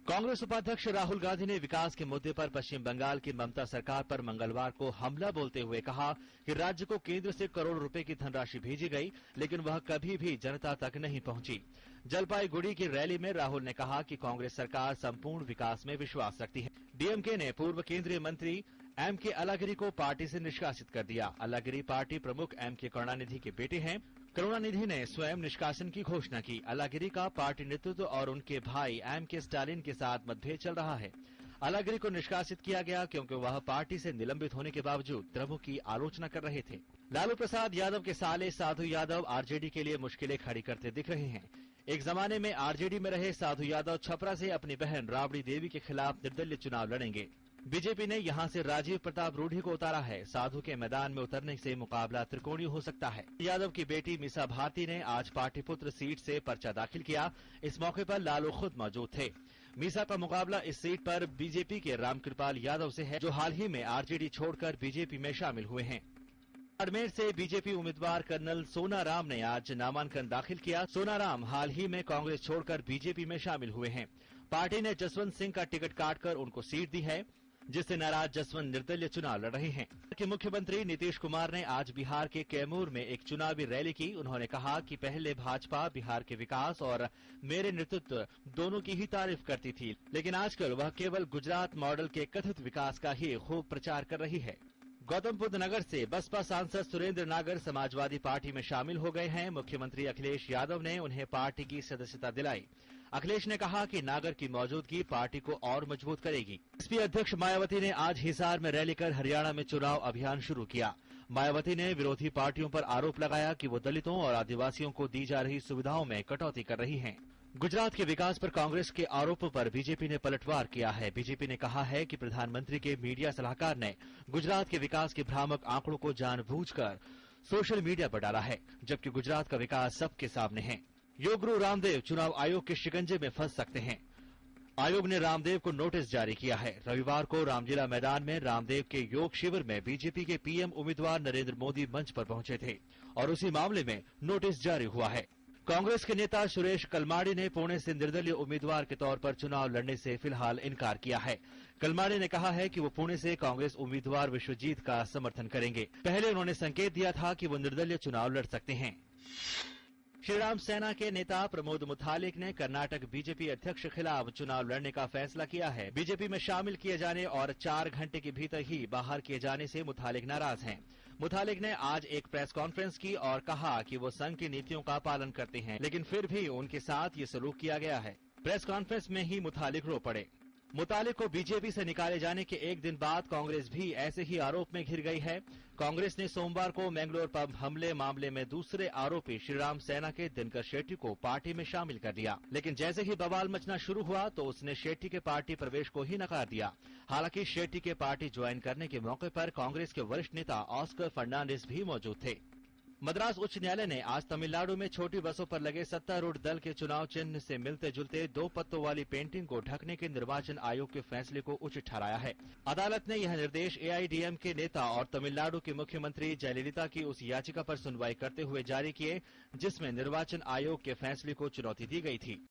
कांग्रेस उपाध्यक्ष राहुल गांधी ने विकास के मुद्दे पर पश्चिम बंगाल की ममता सरकार पर मंगलवार को हमला बोलते हुए कहा कि राज्य को केंद्र से करोड़ रुपए की धनराशि भेजी गई, लेकिन वह कभी भी जनता तक नहीं पहुंची। जलपाईगुड़ी की रैली में राहुल ने कहा कि कांग्रेस सरकार संपूर्ण विकास में विश्वास रखती है। डीएमके ने पूर्व केंद्रीय मंत्री एम.के. अलागिरी को पार्टी से निष्कासित कर दिया। अलागिरी पार्टी प्रमुख एम.के. करुणानिधि के बेटे हैं। करुणानिधि ने स्वयं निष्कासन की घोषणा की। अलागिरी का पार्टी नेतृत्व और उनके भाई एम.के. स्टालिन के साथ मतभेद चल रहा है। अलागिरी को निष्कासित किया गया क्योंकि वह पार्टी से निलंबित होने के बावजूद द्रमुक की आलोचना कर रहे थे। लालू प्रसाद यादव के साले साधु यादव आरजेडी के लिए मुश्किलें खड़ी करते दिख रहे हैं। एक जमाने में आरजेडी में रहे साधु यादव छपरा से अपनी बहन राबड़ी देवी के खिलाफ निर्दलीय चुनाव लड़ेंगे। बीजेपी ने यहां से राजीव प्रताप रूढ़ी को उतारा है। साधु के मैदान में उतरने से मुकाबला त्रिकोणीय हो सकता है। यादव की बेटी मीसा भारती ने आज पाटलिपुत्र सीट से पर्चा दाखिल किया। इस मौके पर लालू खुद मौजूद थे। मीसा का मुकाबला इस सीट पर बीजेपी के रामकृपाल यादव से है, जो हाल ही में आरजेडी छोड़कर बीजेपी में शामिल हुए हैं। बाड़मेर से बीजेपी उम्मीदवार कर्नल सोनाराम ने आज नामांकन दाखिल किया। सोनाराम हाल ही में कांग्रेस छोड़कर बीजेपी में शामिल हुए हैं। पार्टी ने जसवंत सिंह का टिकट काटकर उनको सीट दी है, जिससे नाराज जसवंत निर्दलीय चुनाव लड़ रहे हैं। मुख्यमंत्री नीतीश कुमार ने आज बिहार के कैमूर में एक चुनावी रैली की। उन्होंने कहा कि पहले भाजपा बिहार के विकास और मेरे नेतृत्व दोनों की ही तारीफ करती थी, लेकिन आजकल वह केवल गुजरात मॉडल के कथित विकास का ही खूब प्रचार कर रही है। गौतम बुद्ध नगर से बसपा सांसद सुरेंद्र नागर समाजवादी पार्टी में शामिल हो गए हैं। मुख्यमंत्री अखिलेश यादव ने उन्हें पार्टी की सदस्यता दिलाई। अखिलेश ने कहा कि नागर की मौजूदगी पार्टी को और मजबूत करेगी। एसपी अध्यक्ष मायावती ने आज हिसार में रैली कर हरियाणा में चुनाव अभियान शुरू किया। मायावती ने विरोधी पार्टियों पर आरोप लगाया कि वो दलितों और आदिवासियों को दी जा रही सुविधाओं में कटौती कर रही हैं। गुजरात के विकास पर कांग्रेस के आरोपों पर बीजेपी ने पलटवार किया है। बीजेपी ने कहा है कि प्रधानमंत्री के मीडिया सलाहकार ने गुजरात के विकास के भ्रामक आंकड़ों को जानबूझकर सोशल मीडिया पर डाला है, जबकि गुजरात का विकास सबके सामने है। योग गुरु रामदेव चुनाव आयोग के शिकंजे में फंस सकते हैं। आयोग ने रामदेव को नोटिस जारी किया है। रविवार को रामलीला मैदान में रामदेव के योग शिविर में बीजेपी के पीएम उम्मीदवार नरेंद्र मोदी मंच पर पहुंचे थे और उसी मामले में नोटिस जारी हुआ है। कांग्रेस के नेता सुरेश कलमाड़ी ने पुणे से निर्दलीय उम्मीदवार के तौर पर चुनाव लड़ने से फिलहाल इनकार किया है। कलमाड़ी ने कहा है कि वो पुणे से कांग्रेस उम्मीदवार विश्वजीत का समर्थन करेंगे। पहले उन्होंने संकेत दिया था कि वो निर्दलीय चुनाव लड़ सकते हैं। श्रीराम सेना के नेता प्रमोद मुथालिक ने कर्नाटक बीजेपी अध्यक्ष के खिलाफ चुनाव लड़ने का फैसला किया है। बीजेपी में शामिल किए जाने और 4 घंटे के भीतर ही बाहर किए जाने से मुथालिक नाराज हैं। मुथालिक ने आज एक प्रेस कॉन्फ्रेंस की और कहा कि वो संघ की नीतियों का पालन करते हैं, लेकिन फिर भी उनके साथ ये सलूक किया गया है। प्रेस कॉन्फ्रेंस में ही मुथालिक रो पड़े। मुतालिक को बीजेपी से निकाले जाने के एक दिन बाद कांग्रेस भी ऐसे ही आरोप में घिर गई है। कांग्रेस ने सोमवार को मैंगलोर पब हमले मामले में दूसरे आरोपी श्रीराम सेना के दिनकर शेट्टी को पार्टी में शामिल कर दिया, लेकिन जैसे ही बवाल मचना शुरू हुआ तो उसने शेट्टी के पार्टी प्रवेश को ही नकार दिया। हालांकि शेट्टी के पार्टी ज्वाइन करने के मौके पर कांग्रेस के वरिष्ठ नेता ऑस्कर फर्नांडिस भी मौजूद थे। मद्रास उच्च न्यायालय ने आज तमिलनाडु में छोटी बसों पर लगे सत्तारूढ़ दल के चुनाव चिन्ह से मिलते जुलते 2 पत्तों वाली पेंटिंग को ढकने के निर्वाचन आयोग के फैसले को उचित ठहराया है। अदालत ने यह निर्देश एआईडीएमके नेता और तमिलनाडु की मुख्यमंत्री जयललिता की उस याचिका पर सुनवाई करते हुए जारी किए, जिसमें निर्वाचन आयोग के फैसले को चुनौती दी गई थी।